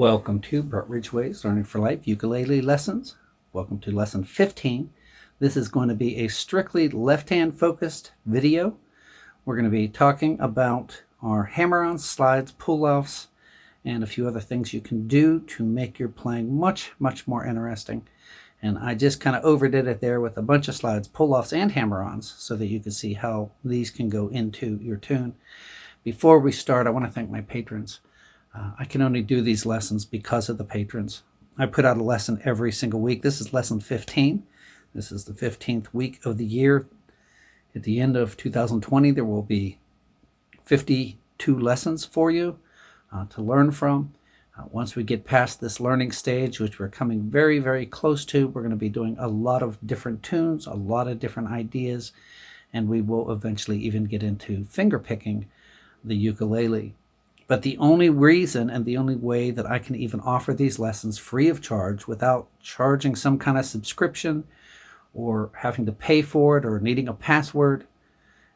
Welcome to Ridgeway's Learning for Life Ukulele Lessons. Welcome to Lesson 15. This is going to be a strictly left-hand focused video. We're going to be talking about our hammer-ons, slides, pull-offs, and a few other things you can do to make your playing much more interesting. And I just kind of overdid it there with a bunch of slides, pull-offs, and hammer-ons so that you can see how these can go into your tune. Before we start, I want to thank my patrons. I can only do these lessons because of the patrons. I put out a lesson every single week. This is lesson 15. This is the 15th week of the year. At the end of 2020, there will be 52 lessons for you to learn from. Once we get past this learning stage, which we're coming very close to, we're going to be doing a lot of different tunes, a lot of different ideas, and we will eventually even get into finger picking the ukulele. But the only reason and the only way that I can even offer these lessons free of charge without charging some kind of subscription or having to pay for it or needing a password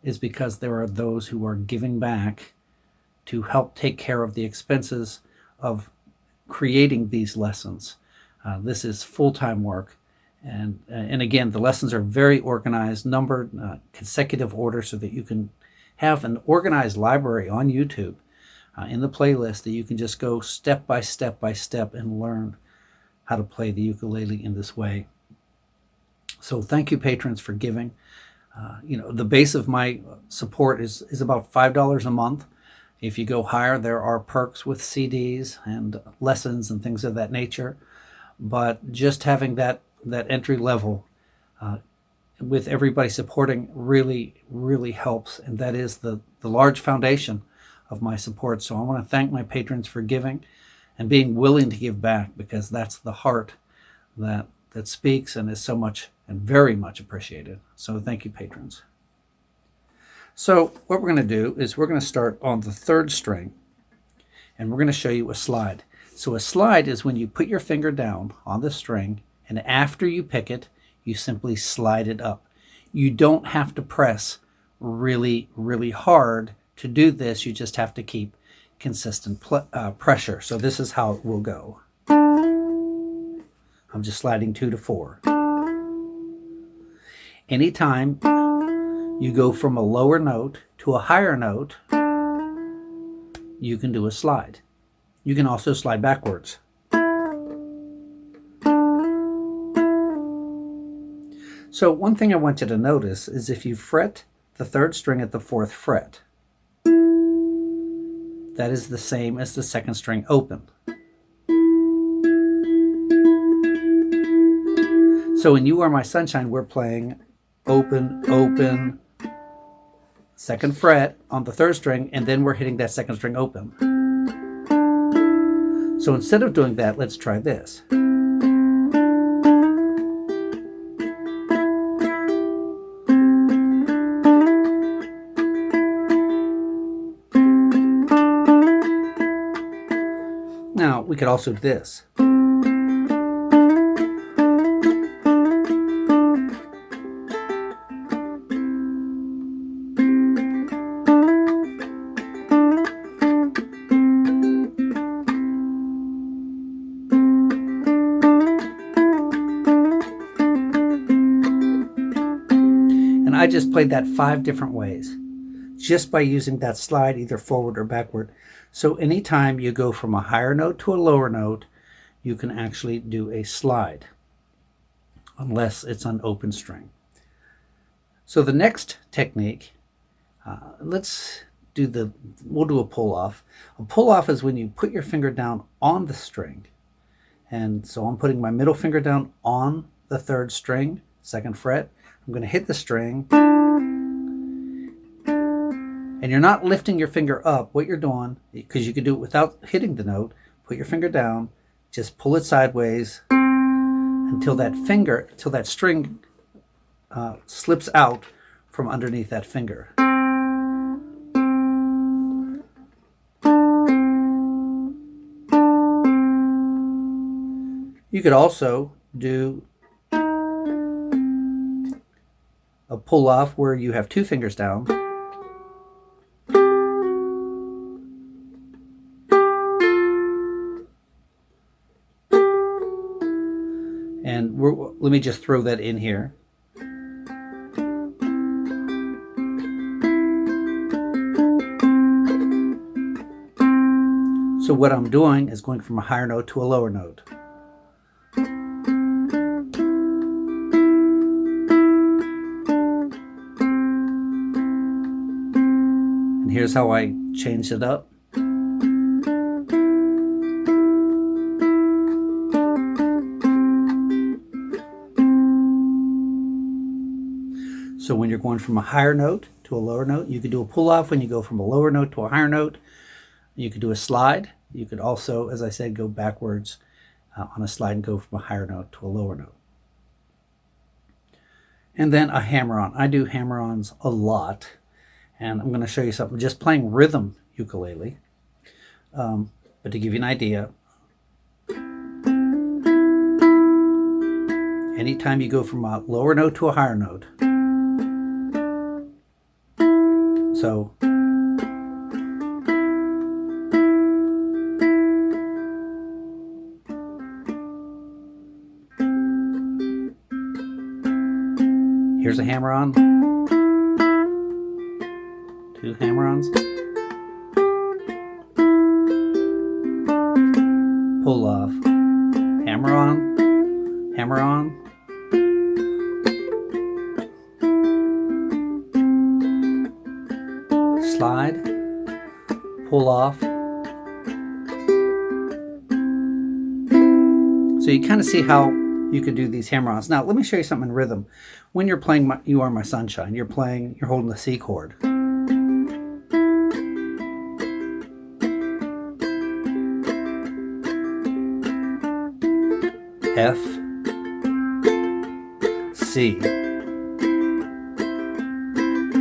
is because there are those who are giving back to help take care of the expenses of creating these lessons. This is full-time work. And again, the lessons are very organized, numbered, consecutive order so that you can have an organized library on YouTube in the playlist that you can just go step by step and learn how to play the ukulele in this way. So thank you, patrons, for giving. The base of my support is about $5 a month. If you go higher, there are perks with CDs and lessons and things of that nature. But just having that entry level with everybody supporting really helps. And that is the large foundation of my support. So I want to thank my patrons for giving and being willing to give back, because that's the heart that speaks and is so much and very much appreciated. So thank you, patrons. So what we're going to do is we're going to start on the third string, and we're going to show you a slide. So a slide is when you put your finger down on the string, and after you pick it, you simply slide it up. You don't have to press really hard to do this. You just have to keep consistent pressure. So this is how it will go. I'm just sliding 2 to 4. Anytime you go from a lower note to a higher note, you can do a slide. You can also slide backwards. So one thing I want you to notice is if you fret the third string at the 4th fret, that is the same as the second string open. So in You Are My Sunshine, we're playing open, second fret on the third string, and then we're hitting that second string open. So instead of doing that, let's try this. Now, we could also do this. And I just played that 5 different ways, just by using that slide either forward or backward. So anytime you go from a higher note to a lower note, you can actually do a slide, unless it's an open string. So the next technique, we'll do a pull-off. A pull-off is when you put your finger down on the string. And so I'm putting my middle finger down on the 3rd string, 2nd fret. I'm going to hit the string. And you're not lifting your finger up. What you're doing, because you can do it without hitting the note, put your finger down, just pull it sideways until that string slips out from underneath that finger. You could also do a pull-off where you have 2 fingers down. And let me just throw that in here. So what I'm doing is going from a higher note to a lower note. And here's how I change it up. So when you're going from a higher note to a lower note, you could do a pull-off when you go from a lower note to a higher note. You could do a slide. You could also, as I said, go backwards on a slide and go from a higher note to a lower note. And then a hammer-on. I do hammer-ons a lot. And I'm going to show you something just playing rhythm ukulele. But to give you an idea, anytime you go from a lower note to a higher note, so here's a hammer-on, 2 hammer-ons, pull-off, hammer-on, hammer-on, slide, pull off. So you kind of see how you could do these hammer-ons. Now let me show you something in rhythm. When you're playing You Are My Sunshine, you're holding the C chord. F, C,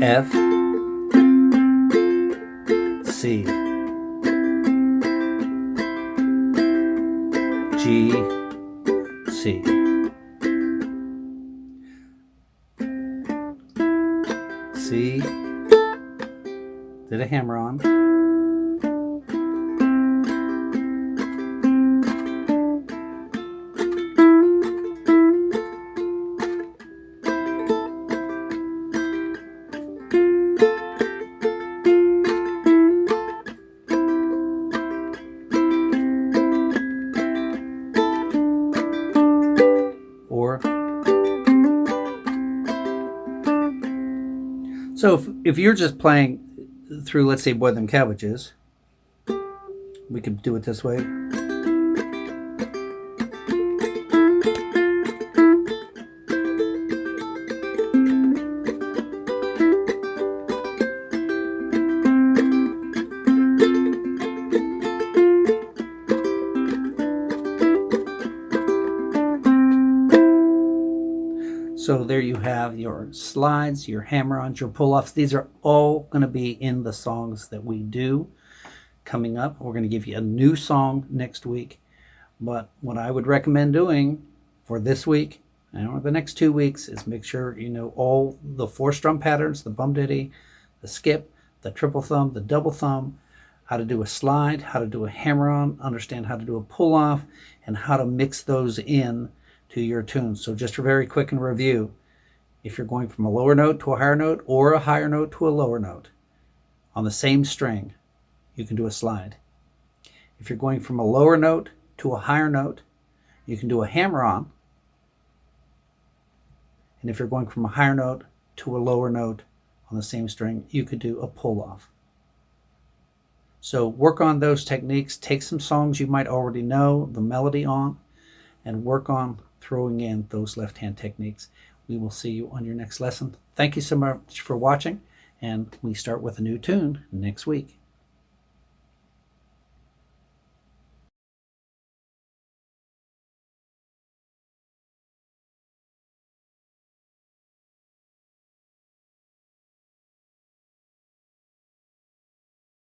F, C, G, C. C, did a hammer on. So if you're just playing through, let's say, Boil Them Cabbages, we could do it this way. So there you have your slides, your hammer-ons, your pull-offs. These are all going to be in the songs that we do coming up. We're going to give you a new song next week. But what I would recommend doing for this week and the next 2 weeks is make sure you know all the 4-strum patterns, the bum diddy, the skip, the triple thumb, the double thumb, how to do a slide, how to do a hammer-on, understand how to do a pull-off, and how to mix those in to your tunes. So just very quick in review, if you're going from a lower note to a higher note or a higher note to a lower note on the same string, you can do a slide. If you're going from a lower note to a higher note, you can do a hammer-on. And if you're going from a higher note to a lower note on the same string, you could do a pull-off. So work on those techniques. Take some songs you might already know the melody on and work on throwing in those left-hand techniques. We will see you on your next lesson. Thank you so much for watching, and we start with a new tune next week.